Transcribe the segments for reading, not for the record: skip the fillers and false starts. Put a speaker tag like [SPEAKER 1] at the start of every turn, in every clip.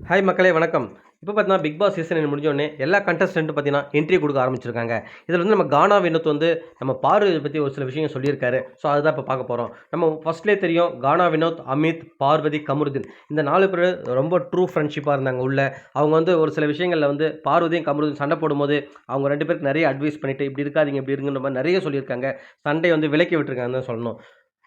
[SPEAKER 1] Hi மக்களே வணக்கம். இப்போ பார்த்தீங்கன்னா, பிக் பாஸ் சீசன் முடிஞ்சோனே எல்லா கண்டஸ்டன்ட்டும் பார்த்தீங்கன்னா, என்ட்ரி குடுக்க ஆரம்பிச்சிருக்காங்க. இதில வந்து நம்ம கானா வினோத் வந்து நம்ம பார்வதிய பத்தி ஒரு சில விஷயங்கள் சொல்லியிருக்காரு. ஸோ அதுதான் இப்போ பார்க்க போறோம். நம்ம ஃபர்ஸ்ட்லேயே தெரியும் கானா வினோத், அமித், பார்வதி, கமருதீன் இந்த 4 பேரு ரொம்ப ட்ரூ ஃப்ரெண்ட்ஷிப்பா இருந்தாங்க உள்ள. அவங்க வந்து ஒரு சில விஷயங்கள்ல வந்து பார்வதியும், கமருதீன் சண்டை போடும்போது, அவங்க 2 பேருக்கு நெறைய அட்வைஸ் பண்ணிட்டு, "இப்படி இருக்காதீங்க, இப்படி இருங்கன்ற" மாரி நெறைய சொல்லியிருக்காங்க. சண்டைய வந்து விலக்கி விட்டுருக்காங்கன்னு தான் சொல்லணும்.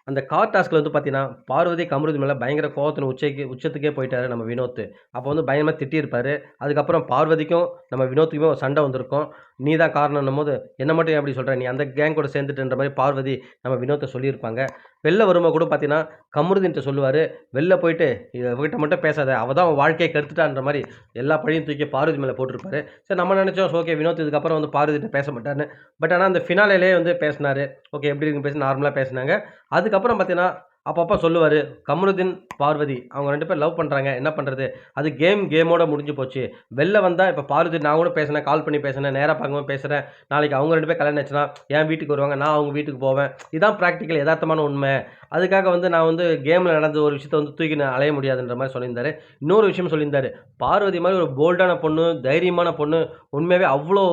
[SPEAKER 1] அந்த கார் டாஸ்க்ல வந்து பார்த்தீங்கன்னா, பார்வதி, கமருதீன் மேல பயங்கர கோவத்தின் உச்சத்துக்கே போயிட்டாரு நம்ம வினோத். அப்போ வந்து பயங்கரமா திட்டியிருப்பாரு. அதுக்கப்புறம் பார்வதிக்கும், நம்ம வினோத்துக்குமே ஒரு சண்டை வந்திருக்கும். "நீ தான் காரணம்ன்னும்போது, என்ன மட்டும் ஏன் அப்படி சொல்ற? நீ அந்த கேங் கூட சேர்ந்துட்டன்ற" மாரி பார்வதி நம்ம வினோத்த சொல்லியிருப்பாங்க. வெளில வரும்போது கூட பார்த்தீங்கன்னா, கமருதீன்ட்ட சொல்லுவாரு, "வெளில போயிட்டு இவகிட்ட மட்டும் பேசாத. அவ தான் உன் வாழ்க்கைய கெடுத்துட்டான்ற" மாரி எல்லா பழியும் தூக்கி பார்வதி மேல போட்டிருப்பாரு. சரி நம்ம நெனச்சோம், ஓகே வினோத் இதுக்கப்புறம் வந்து பார்வதிட்ட பேச மாட்டாருன்னு. பட் ஆனா அந்த ஃபினாலேலயே வந்து பேசினாரு. ஓகே எப்படி இருக்குன்னு பேசி நார்மலா பேசினாங்க. அதுக்கப்புறம் பார்த்தீங்கன்னா, அப்பப்ப சொல்லுவாரு. கமருதீன், பார்வதி அவங்க 2 பேரும் லவ் பண்றாங்க. என்ன பண்றது? அது கேமோட முடிஞ்சு போச்சு. வெளில வந்தா இப்ப பார்வதி நான் கூட பேசினேன். கால் பண்ணி பேசினேன். நேரா பார்க்கும்போது பேசுறேன். நாளைக்கு அவங்க 2 பேரும் கல்யாணம் ஆச்சுன்னா, என் வீட்டுக்கு வருவாங்க. நான் அவங்க வீட்டுக்கு போவேன். இதான் பிராக்டிகல் எதார்த்தமான உண்மை. அதுக்காக வந்து நான் வந்து கேம்ல நடந்த ஒரு விஷயத்த வந்து தூக்கி நான் அலைய முடியாதுன்ற மாரி சொல்லியிருந்தாரு. இன்னொரு விஷயம் சொல்லியிருந்தாரு. பார்வதி மாரி ஒரு போல்டான பொண்ணு, தைரியமான பொண்ணு, உண்மையாவே அவ்ளோ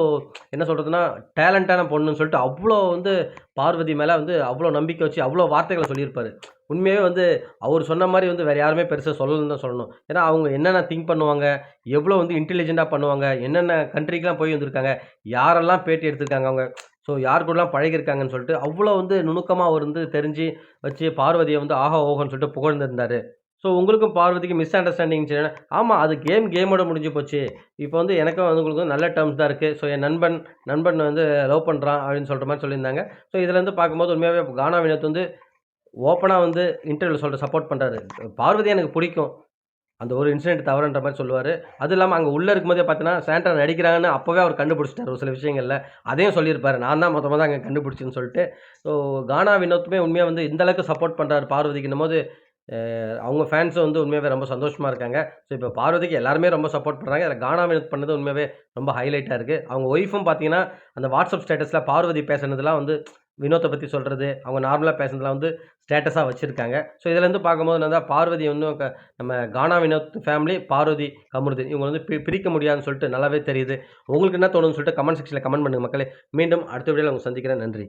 [SPEAKER 1] என்ன சொல்றதுன்னா, டேலண்டான பொண்ணுன்னு சொல்லிட்டு அவ்ளோ வந்து பார்வதி மேல வந்து அவ்ளோ நம்பிக்கை வச்சு, அவ்ளோ வார்த்தைகள சொல்லியிருப்பாரு. உண்மையாவே வந்து அவரு சொன்ன மாரி வந்து வேற யாருமே பெருசா சொல்லலன்னு தான் சொல்லணும். ஏன்னா, அவங்க என்னென்ன திங்க் பண்ணுவாங்க, எவ்ளோ வந்து இன்டெலிஜென்ட்டா பண்ணுவாங்க, என்னென்ன கண்ட்ரிக்குலாம் போய் வந்திருக்காங்க, யாரெல்லாம் பேட்டி எடுத்திருக்காங்க அவங்க. ஸோ யார் கூடலாம் பழகியிருக்காங்கன்னு சொல்லிட்டு, அவ்ளோ வந்து நுணுக்கமா அவர் வந்து தெரிஞ்சு வச்சு பார்வதிய வந்து ஆஹா, ஓஹோன்னு சொல்லிட்டு புகழ்ந்திருந்தாரு. ஸோ உங்களுக்கும் பார்வதிக்கும் மிஸ் அண்டர்ஸ்டாண்டிங் இருந்துச்சுன்னா ஆமா அது கேமோட முடிஞ்சு போச்சு. இப்போ வந்து எனக்கும் வந்து உங்களுக்கும் நல்ல டெர்ம்ஸ் தான் இருக்கு. ஸோ என் நண்பன் வந்து லவ் பண்றான் அப்படின்னு சொல்ற மாரி சொல்லியிருந்தாங்க. ஸோ இதுலருந்து பார்க்கும்போது உண்மையாவே கானா வினோத் வந்து ஓப்பனா வந்து இன்டர்வியூல சப்போர்ட் பண்றாரு. பார்வதிய எனக்கு பிடிக்கும். அந்த ஒரு இன்சிடென்ட் தவறுன்ற மாரி சொல்லுவாரு. அதுவும் இல்லாம அங்க உள்ள இருக்கும்போதே பார்த்தீங்கன்னா, சாண்ட்ரா நடிக்கிறாங்கன்னு அப்பவே அவர் கண்டுபிடிச்சுட்டாரு ஒரு சில விஷயங்கள்ல. அதையும் சொல்லியிருப்பாரு. நான் தான் மொத அங்க கண்டுபிடிச்சேன்னு சொல்ட்டு. ஸோ கானா வினோத்துமே உண்மையா வந்து இந்த அளவுக்கு சப்போர்ட் பண்றாரு பார்வதிக்குன்னும்போது, அவங்க ஃபேன்ஸும் வந்து உண்மையாவே ரொம்ப சந்தோஷமா இருக்காங்க. ஸோ இப்ப பார்வதிக்கு எல்லாருமே ரொம்ப சப்போர்ட் பண்றாங்க. இதுல கானா வினோத் பண்ணது உண்மையாவே ரொம்ப ஹைலைட்டா இருக்கு. அவங்க ஒய்ஃபும் பார்த்தீங்கன்னா, அந்த வாட்ஸ்அப் ஸ்டேட்டஸ்ல பார்வதி பேசுனதெல்லாம் வந்து வினோத்த பத்தி சொல்றது, அவங்க நார்மலா பேசுனதெல்லாம் வந்து ஸ்டேட்டஸா வச்சிருக்காங்க. ஸோ இதுலருந்து பார்க்கும்போது என்னன்னா, பார்வதி இன்னும் நம்ம கானா வினோத் ஃபேமிலி, பார்வதி, கமருதீன் இவங்க வந்து பிரிக்க முடியாதுன்னு சொல்லிட்டு நல்லாவே தெரியுது. உங்களுக்கு என்ன தோணுதுன்னு சொல்லிட்டு கமெண்ட் செக்ஷன்ல கமெண்ட் பண்ணுங்க மக்களே. மீண்டும் அடுத்த வீடியோல உங்கள சந்திக்கிறேன். நன்றி.